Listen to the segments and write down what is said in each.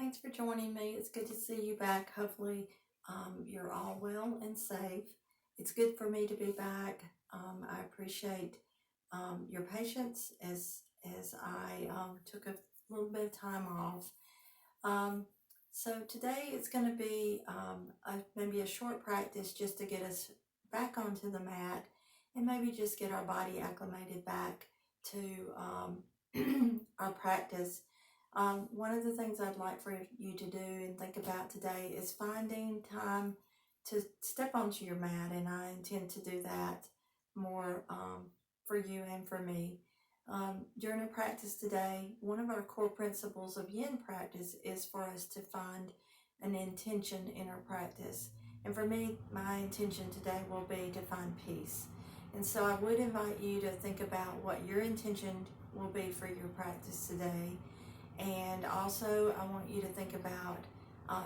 Thanks for joining me. It's good to see you back. Hopefully, you're all well and safe. It's good for me to be back. I appreciate your patience as I took a little bit of time off. Um, so today it's going to be maybe a short practice just to get us back onto the mat and maybe just get our body acclimated back to our practice. One of the things I'd like for you to do and think about today is finding time to step onto your mat, and I intend to do that more for you and for me. During a practice today, one of our core principles of yin practice is for us to find an intention in our practice. And for me, my intention today will be to find peace. And so I would invite you to think about what your intention will be for your practice today. And also, I want you to think about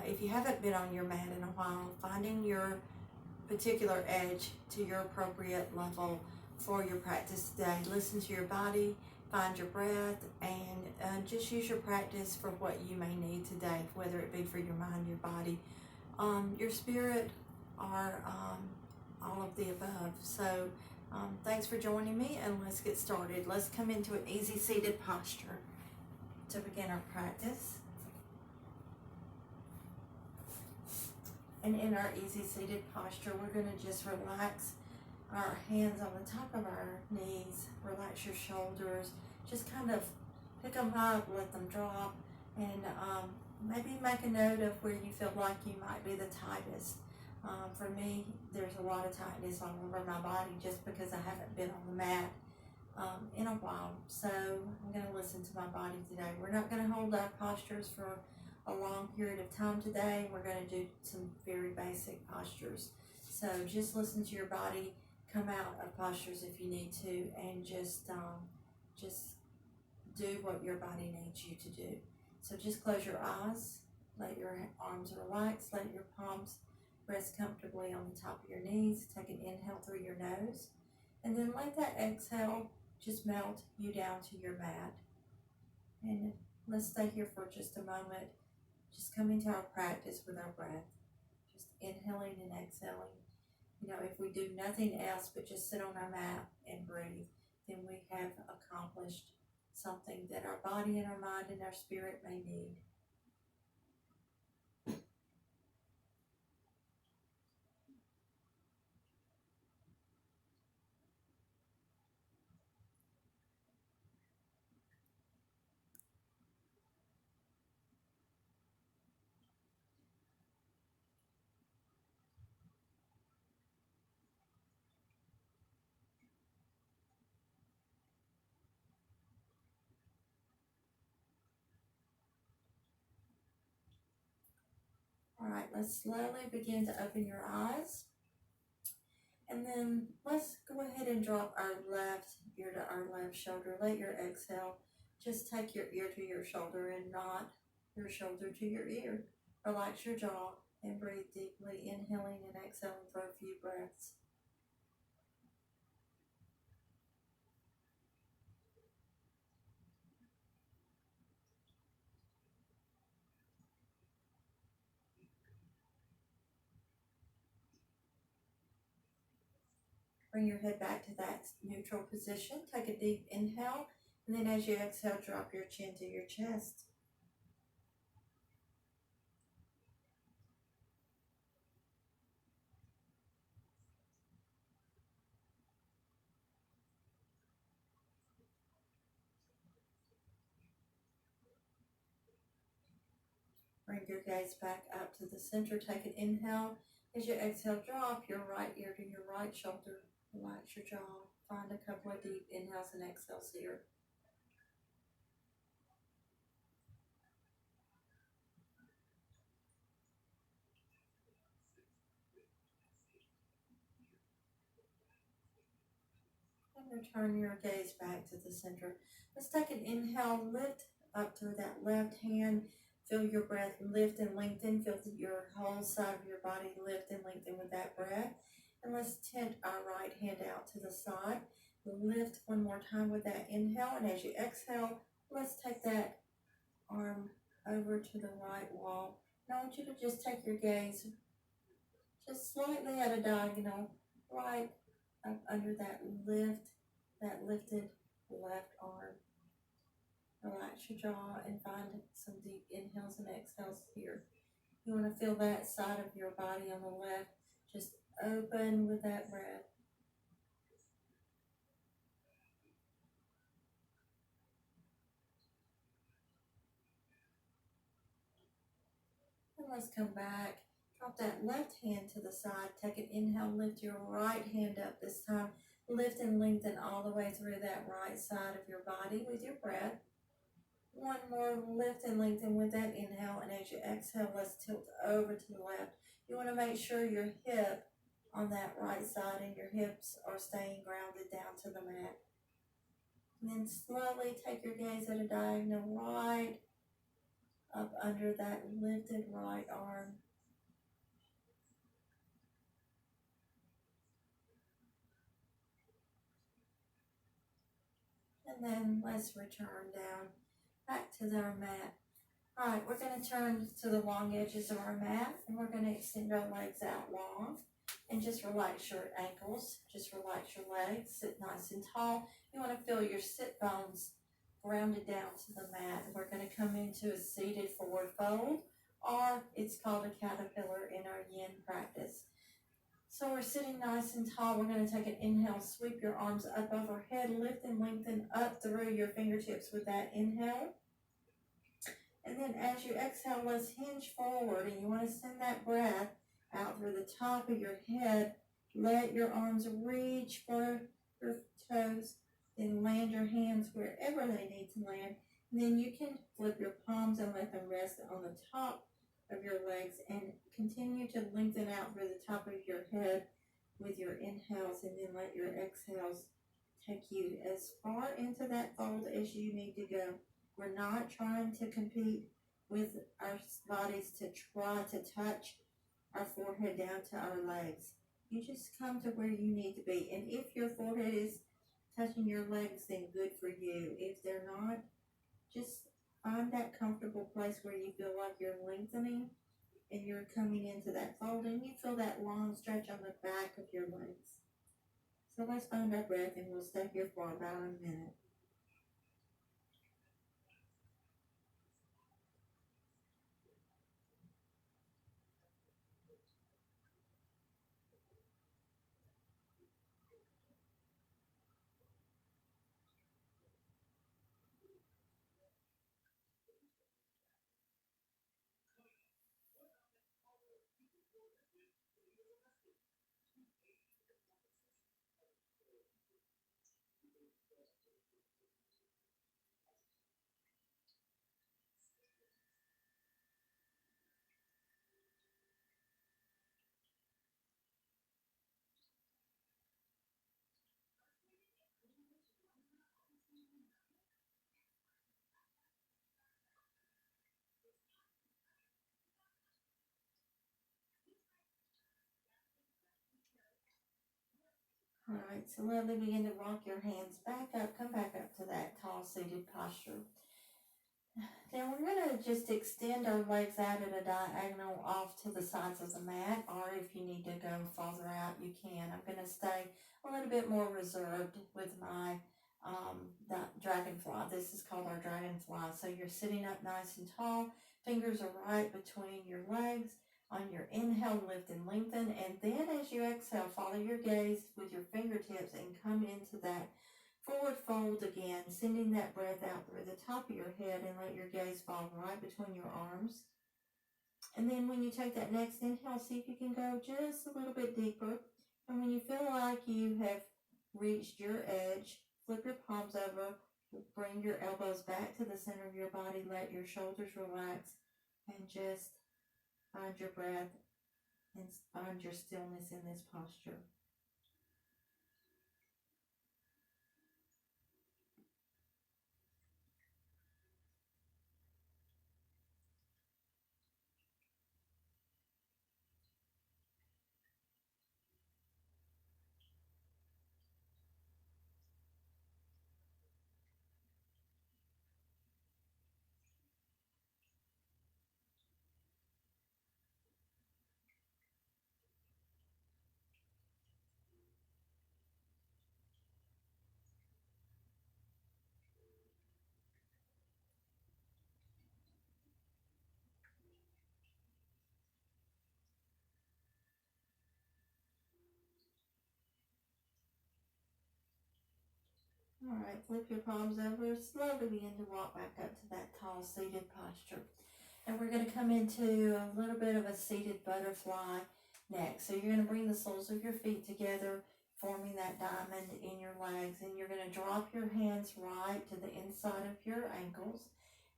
if you haven't been on your mat in a while, finding your particular edge to your appropriate level for your practice today. Listen to your body, find your breath, and just use your practice for what you may need today, whether it be for your mind, your body, your spirit, or all of the above. So thanks for joining me, and let's get started. Let's come into an easy seated posture to begin our practice. And in our easy seated posture, we're going to just relax our hands on the top of our knees, relax your shoulders, just kind of pick them up, let them drop, and maybe make a note of where you feel like you might be the tightest. For me, there's a lot of tightness all over my body just because I haven't been on the mat in a while. So I'm going to listen to my body today. We're not going to hold our postures for a long period of time today. We're going to do some very basic postures. So just listen to your body, come out of postures if you need to, and just do what your body needs you to do. So just close your eyes, let your arms relax, let your palms rest comfortably on the top of your knees. Take an inhale through your nose, and then let that exhale just melt you down to your mat. And let's stay here for just a moment, just coming to our practice with our breath, just inhaling and exhaling. If we do nothing else but just sit on our mat and breathe, then we have accomplished something that our body and our mind and our spirit may need. All right, let's slowly begin to open your eyes. And then let's go ahead and drop our left ear to our left shoulder. Let your exhale just take your ear to your shoulder and not your shoulder to your ear. Relax your jaw and breathe deeply, inhaling and exhaling for a few breaths. Bring your head back to that neutral position. Take a deep inhale, and then as you exhale, drop your chin to your chest. Bring your gaze back up to the center. Take an inhale. As you exhale, drop your right ear to your right shoulder. Relax your jaw. Find a couple of deep inhales and exhales here. And return your gaze back to the center. Let's take an inhale. Lift up to that left hand. Feel your breath lift and lengthen. Feel your whole side of your body lift and lengthen with that breath. And let's tip our right hand out to the side. Lift one more time with that inhale. And as you exhale, let's take that arm over to the right wall. And I want you to just take your gaze just slightly at a diagonal, right up under that lifted left arm. Relax your jaw and find some deep inhales and exhales here. You want to feel that side of your body on the left just open with that breath. And let's come back. Drop that left hand to the side. Take an inhale, lift your right hand up this time. Lift and lengthen all the way through that right side of your body with your breath. One more, lift and lengthen with that inhale, and as you exhale, let's tilt over to the left. You want to make sure your hip on that right side and your hips are staying grounded down to the mat. And then slowly take your gaze at a diagonal right up under that lifted right arm. And then let's return down back to our mat. All right, we're going to turn to the long edges of our mat, and we're going to extend our legs out long and just relax your ankles. Just relax your legs. Sit nice and tall. You want to feel your sit bones grounded down to the mat. We're going to come into a seated forward fold, or it's called a caterpillar in our yin practice. So we're sitting nice and tall. We're going to take an inhale, sweep your arms up overhead, lift and lengthen up through your fingertips with that inhale. And then as you exhale, let's hinge forward, and you want to send that breath out through the top of your head. Let your arms reach for your toes, then land your hands wherever they need to land. And then you can flip your palms and let them rest on the top of your legs, and continue to lengthen out through the top of your head with your inhales, and then let your exhales take you as far into that fold as you need to go. We're not trying to compete with our bodies to try to touch our forehead down to our legs. You just come to where you need to be. And if your forehead is touching your legs, then good for you. If they're not, just find that comfortable place where you feel like you're lengthening and you're coming into that fold, and you feel that long stretch on the back of your legs. So let's find our breath, and we'll stay here for about a minute. All right, so slowly begin to rock your hands back up. Come back up to that tall seated posture. Then we're going to just extend our legs out at a diagonal off to the sides of the mat, or if you need to go farther out, you can. I'm going to stay a little bit more reserved with my dragonfly. This is called our dragonfly. So you're sitting up nice and tall. Fingers are right between your legs. On your inhale, lift and lengthen. And then as you exhale, follow your gaze with your fingertips and come into that forward fold again, sending that breath out through the top of your head, and let your gaze fall right between your arms. And then when you take that next inhale, see if you can go just a little bit deeper. And when you feel like you have reached your edge, flip your palms over, bring your elbows back to the center of your body, let your shoulders relax, and just find your breath and find your stillness in this posture. All right, flip your palms over. Slowly begin to walk back up to that tall seated posture. And we're going to come into a little bit of a seated butterfly next. So you're going to bring the soles of your feet together, forming that diamond in your legs. And you're going to drop your hands right to the inside of your ankles.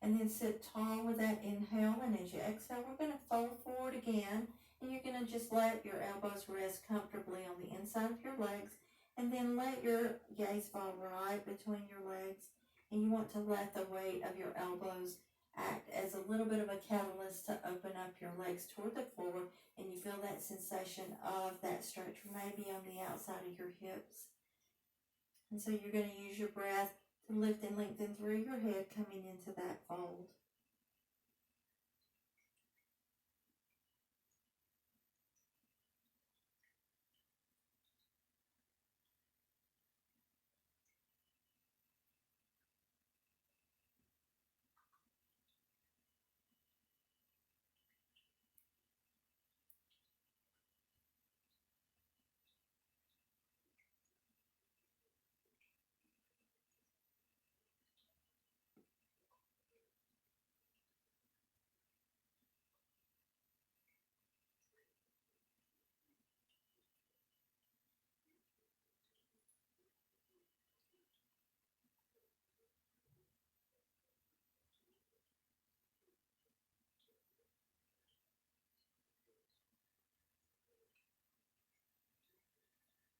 And then sit tall with that inhale. And as you exhale, we're going to fold forward again. And you're going to just let your elbows rest comfortably on the inside of your legs. And then let your gaze fall right between your legs. And you want to let the weight of your elbows act as a little bit of a catalyst to open up your legs toward the floor, and you feel that sensation of that stretch maybe on the outside of your hips. And so you're going to use your breath to lift and lengthen through your head coming into that fold.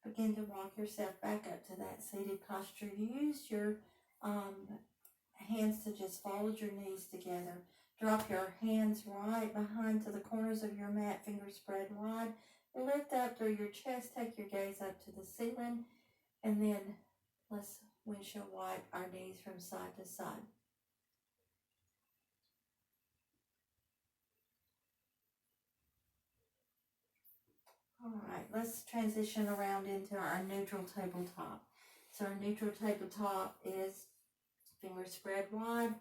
Begin to walk yourself back up to that seated posture. Use your hands to just fold your knees together. Drop your hands right behind to the corners of your mat, fingers spread wide. Lift up through your chest, take your gaze up to the ceiling, and then let's windshield wipe our knees from side to side. All right, let's transition around into our neutral tabletop. So our neutral tabletop is fingers spread wide,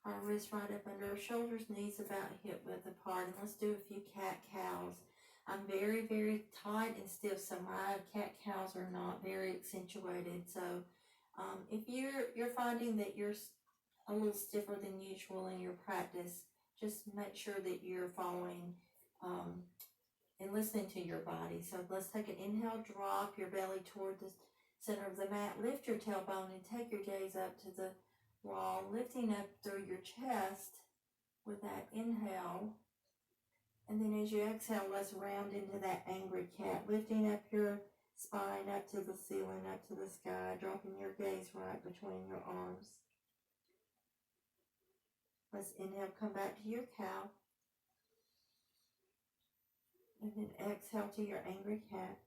our wrists right up under our shoulders, knees about hip width apart. And let's do a few cat-cows. I'm very, very tight and stiff, so my cat-cows are not very accentuated. So if you're finding that you're a little stiffer than usual in your practice, just make sure that you're following and listening to your body. So let's take an inhale, drop your belly toward the center of the mat, lift your tailbone and take your gaze up to the wall, lifting up through your chest with that inhale. And then as you exhale, let's round into that angry cat, lifting up your spine up to the ceiling, up to the sky, dropping your gaze right between your arms. Let's inhale, come back to your cow. And then exhale to your angry cat.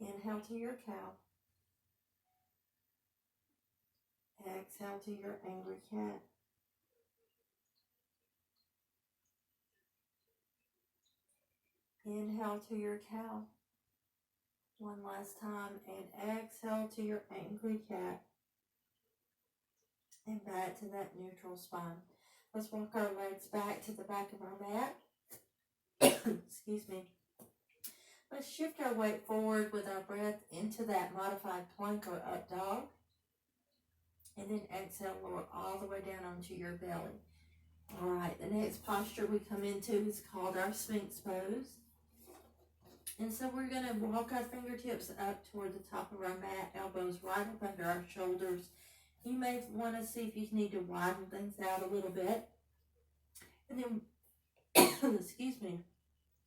Inhale to your cow. Exhale to your angry cat. Inhale to your cow. One last time. And exhale to your angry cat. And back to that neutral spine. Let's walk our legs back to the back of our mat. Excuse me. Let's shift our weight forward with our breath into that modified plank or up dog. And then exhale, lower all the way down onto your belly. All right, the next posture we come into is called our Sphinx pose. And so we're going to walk our fingertips up toward the top of our mat, elbows right up under our shoulders. You may want to see if you need to widen things out a little bit. And then, excuse me,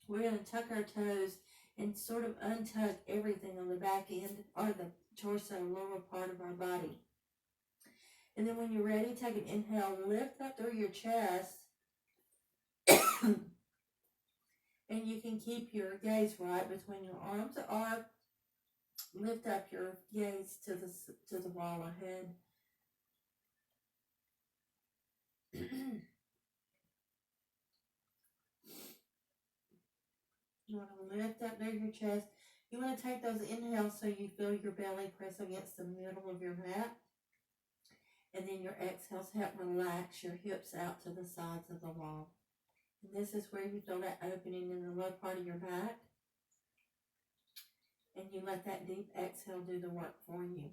we're going to tuck our toes and sort of untuck everything on the back end or the torso, lower part of our body. And then when you're ready, take an inhale, lift up through your chest. And you can keep your gaze right between your arms or lift up your gaze to the wall ahead. You want to lift up through your chest. You want to take those inhales so you feel your belly press against the middle of your mat. And then your exhales help relax your hips out to the sides of the wall. And this is where you feel that opening in the low part of your back. and you let that deep exhale do the work for you.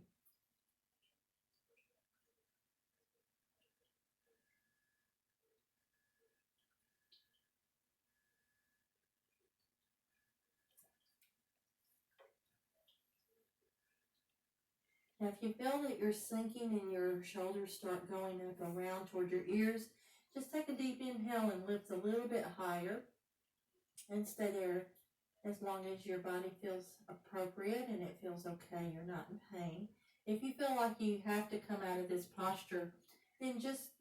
Now, if you feel that you're sinking and your shoulders start going up around toward your ears, just take a deep inhale and lift a little bit higher and stay there as long as your body feels appropriate and it feels okay, you're not in pain. If you feel like you have to come out of this posture, then just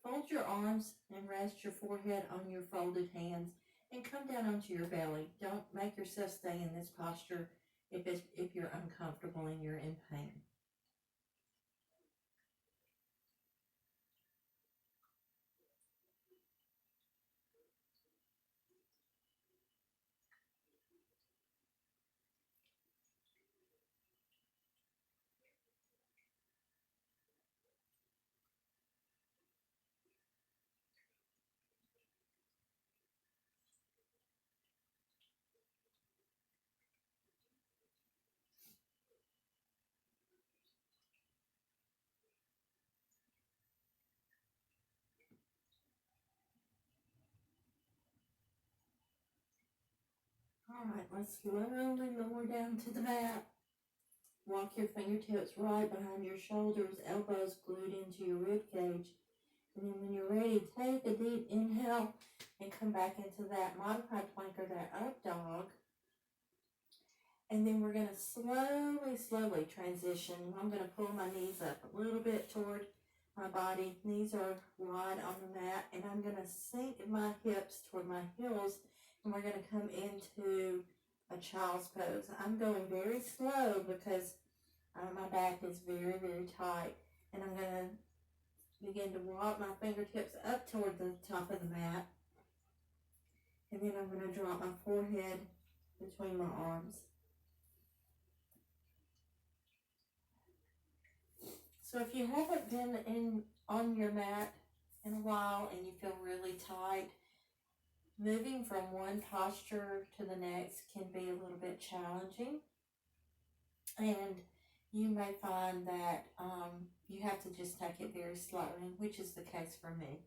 fold your arms and rest your forehead on your folded hands and come down onto your belly. Don't make yourself stay in this posture if you're uncomfortable and you're in pain. All right, let's slowly lower down to the mat. Walk your fingertips right behind your shoulders, elbows glued into your rib cage. And then when you're ready, take a deep inhale and come back into that modified plank or that up dog. And then we're going to slowly transition. I'm going to pull my knees up a little bit toward my body. Knees are wide on the mat. And I'm going to sink my hips toward my heels. And we're going to come into a child's pose. I'm going very slow because my back is very, very tight. And I'm going to begin to walk my fingertips up toward the top of the mat. And then I'm going to drop my forehead between my arms. So if you haven't been on your mat in a while and you feel really tight, moving from one posture to the next can be a little bit challenging. And you may find that you have to just take it very slowly, which is the case for me.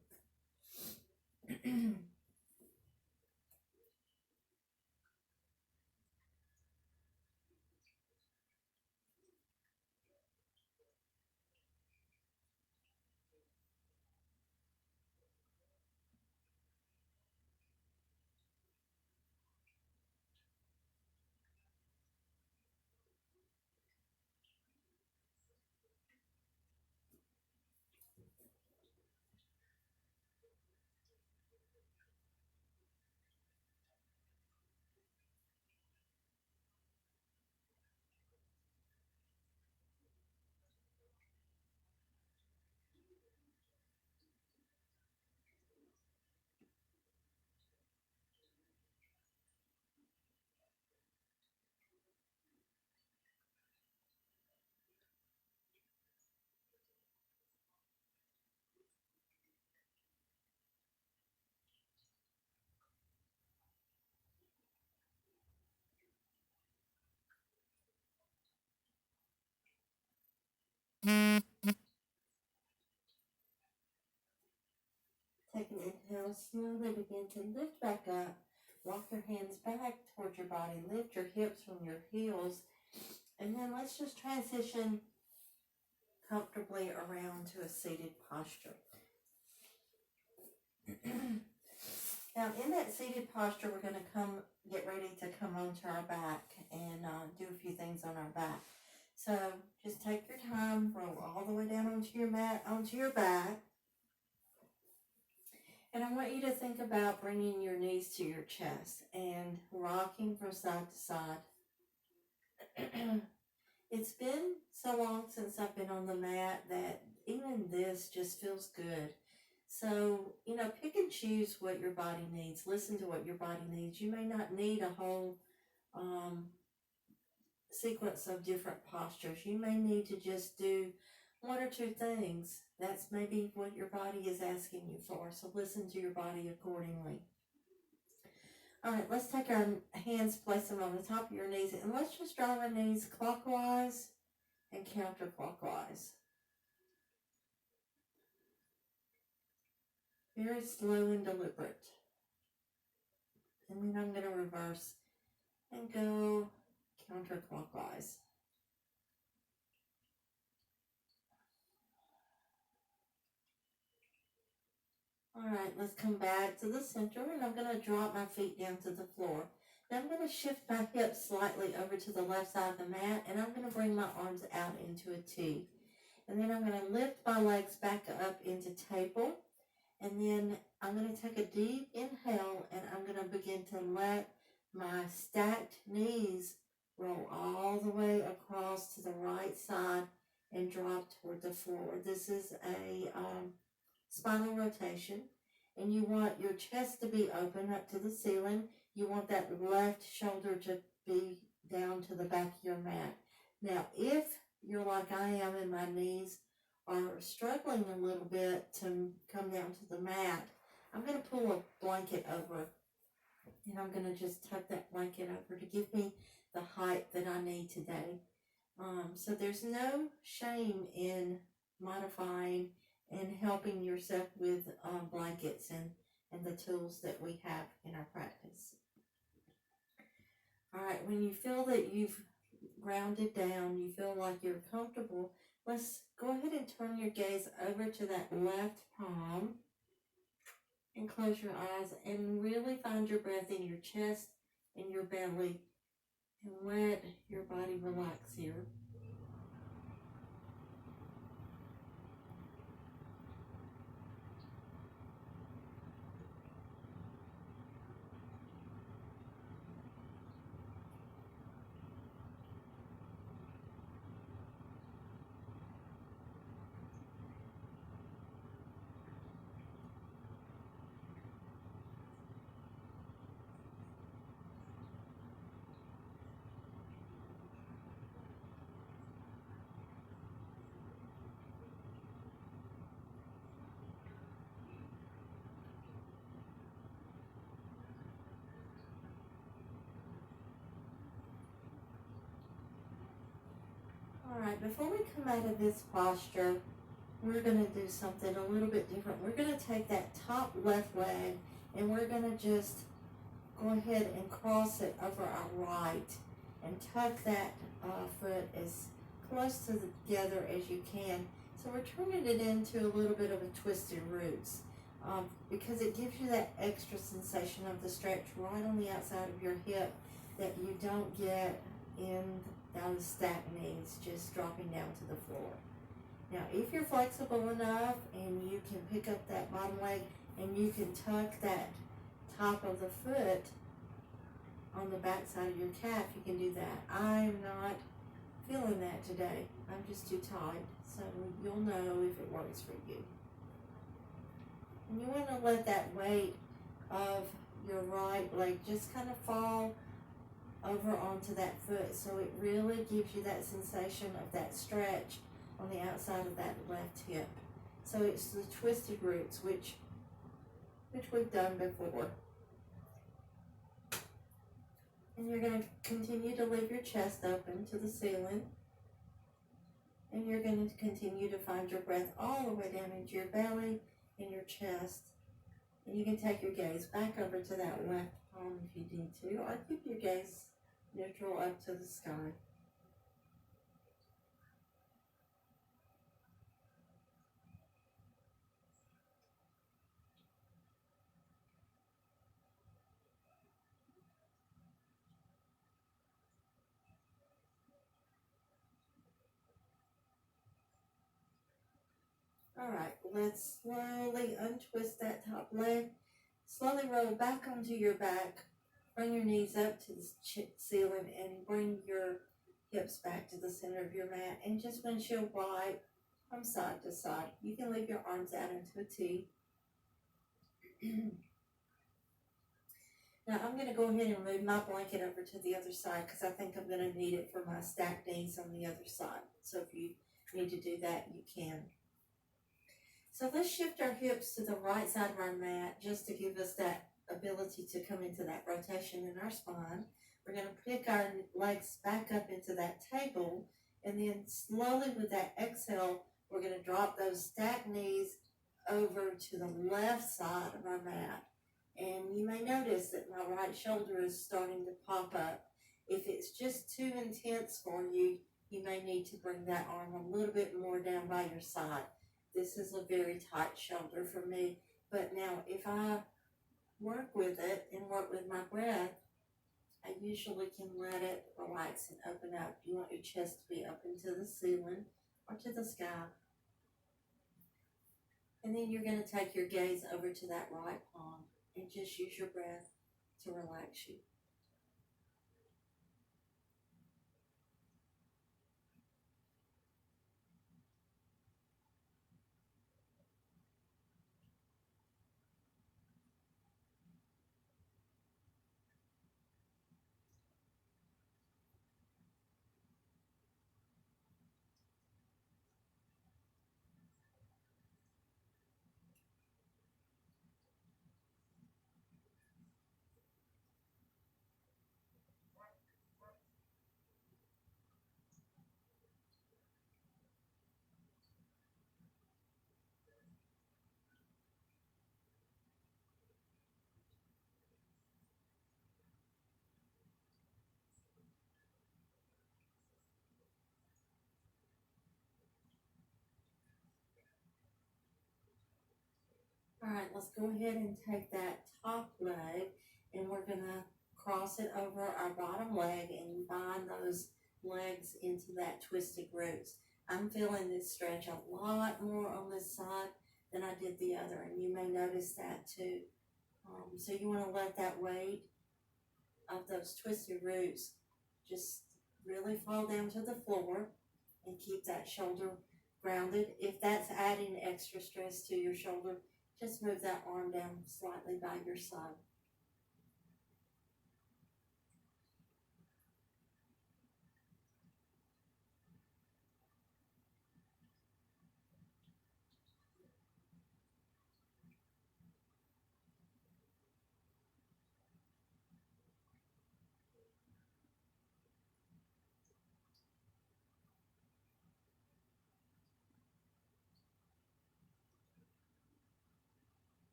Take an inhale, slowly begin to lift back up. Walk your hands back towards your body. Lift your hips from your heels. And then let's just transition comfortably around to a seated posture. Now, in that seated posture, we're going to get ready to come onto our back and do a few things on our back. So just take your time, roll all the way down onto your mat, onto your back. And I want you to think about bringing your knees to your chest and rocking from side to side. It's been so long since I've been on the mat that even this just feels good. So, pick and choose what your body needs. Listen to what your body needs. You may not need a whole sequence of different postures. You may need to just do one or two things. That's maybe what your body is asking you for. So listen to your body accordingly. All right, let's take our hands, place them on the top of your knees, and let's just draw our knees clockwise and counterclockwise. Very slow and deliberate. And then I'm going to reverse and go counterclockwise. All right, let's come back to the center, and I'm going to drop my feet down to the floor. Now I'm going to shift my hips slightly over to the left side of the mat, and I'm going to bring my arms out into a T. And then I'm going to lift my legs back up into table. And then I'm going to take a deep inhale, and I'm going to begin to let my stacked knees roll all the way across to the right side and drop toward the floor. This is a spinal rotation, and you want your chest to be open up to the ceiling. You want that left shoulder to be down to the back of your mat. Now, if you're like I am and my knees are struggling a little bit to come down to the mat, I'm going to pull a blanket over, and I'm going to just tuck that blanket over to give me the height that I need today. So there's no shame in modifying and helping yourself with blankets and the tools that we have in our practice. All right, when you feel that you've grounded down, you feel like you're comfortable, let's go ahead and turn your gaze over to that left palm and close your eyes and really find your breath in your chest and your belly and let your body relax here. All right, before we come out of this posture, we're going to do something a little bit different. We're going to take that top left leg and we're going to just go ahead and cross it over our right and tuck that foot as close together as you can. So we're turning it into a little bit of a twisted roots because it gives you that extra sensation of the stretch right on the outside of your hip that you don't get in those stacked knees just dropping down to the floor. Now, if you're flexible enough and you can pick up that bottom leg and you can tuck that top of the foot on the back side of your calf, you can do that. I'm not feeling that today. I'm just too tight. So you'll know if it works for you. And you want to let that weight of your right leg just kind of fall over onto that foot so it really gives you that sensation of that stretch on the outside of that left hip. So it's the twisted roots, which we've done before. And you're going to continue to leave your chest open to the ceiling. And you're going to continue to find your breath all the way down into your belly and your chest. And you can take your gaze back over to that left palm if you need to, or keep your gaze neutral up to the sky. All right, let's slowly untwist that top leg. Slowly roll back onto your back. Bring your knees up to the ceiling and bring your hips back to the center of your mat. And just windshield wide from side to side. You can leave your arms out into a T. Now I'm going to go ahead and move my blanket over to the other side because I think I'm going to need it for my stacked knees on the other side. So if you need to do that, you can. So let's shift our hips to the right side of our mat just to give us that ability to come into that rotation in our spine. We're going to pick our legs back up into that table, and then slowly with that exhale, we're going to drop those stacked knees over to the left side of our mat. And you may notice that my right shoulder is starting to pop up. If it's just too intense for you, you may need to bring that arm a little bit more down by your side. This is a very tight shoulder for me. But now if I work with it and work with my breath, I usually can let it relax and open up. You want your chest to be up into the ceiling or to the sky. And then you're going to take your gaze over to that right palm and just use your breath to relax you. All right, let's go ahead and take that top leg and we're going to cross it over our bottom leg and bind those legs into that twisted roots. I'm feeling this stretch a lot more on this side than I did the other, and you may notice that too. So you want to let that weight of those twisted roots just really fall down to the floor and keep that shoulder grounded. If that's adding extra stress to your shoulder, just move that arm down slightly by your side.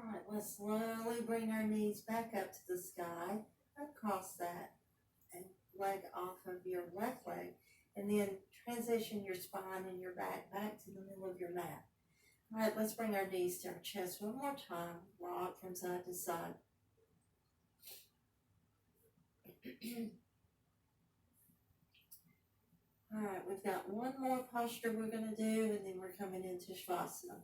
All right, let's slowly bring our knees back up to the sky, across that and leg off of your left leg, and then transition your spine and your back to the middle of your mat. All right, let's bring our knees to our chest one more time, rock from side to side. All right, we've got one more posture we're going to do, and then we're coming into Shavasana.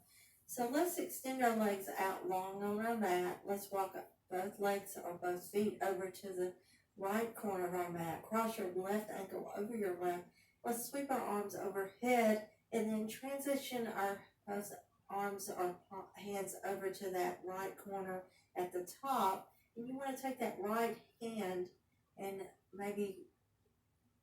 So let's extend our legs out long on our mat. Let's walk up both legs or both feet over to the right corner of our mat. Cross your left ankle over your left. Let's sweep our arms overhead and then transition our both arms or hands over to that right corner at the top. And you want to take that right hand and maybe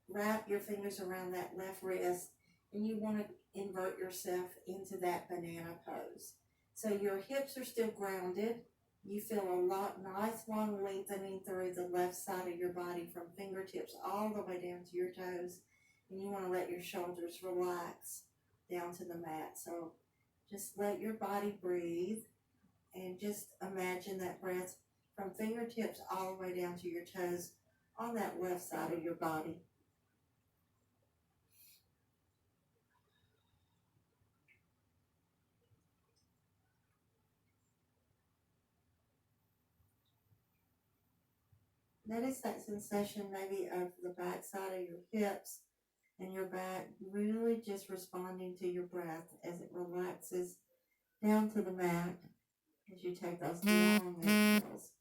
wrap your fingers around that left wrist, and you want to invert yourself into that banana pose. So your hips are still grounded. You feel a lot nice long lengthening through the left side of your body from fingertips all the way down to your toes, and you want to let your shoulders relax down to the mat. So just let your body breathe and just imagine that breath from fingertips all the way down to your toes on that left side of your body. Notice that sensation maybe of the back side of your hips and your back really just responding to your breath as it relaxes down to the mat as you take those long exhales.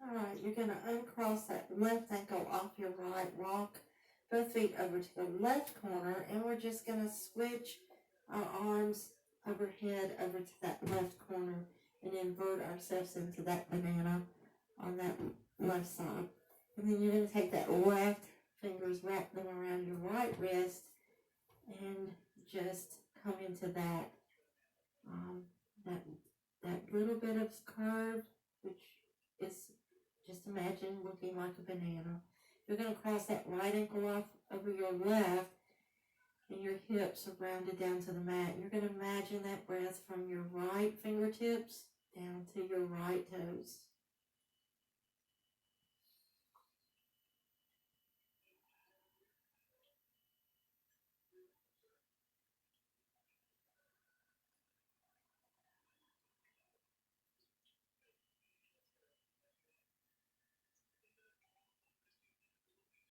Alright, you're going to uncross that left ankle off your right. Walk both feet over to the left corner, and we're just going to switch our arms overhead over to that left corner and invert ourselves into that banana on that left side. And then you're going to take that left fingers, wrap them around your right wrist, and just come into that that little bit of curve, which is, just imagine looking like a banana. You're going to cross that right ankle off over your left, and your hips are rounded down to the mat. You're going to imagine that breath from your right fingertips down to your right toes.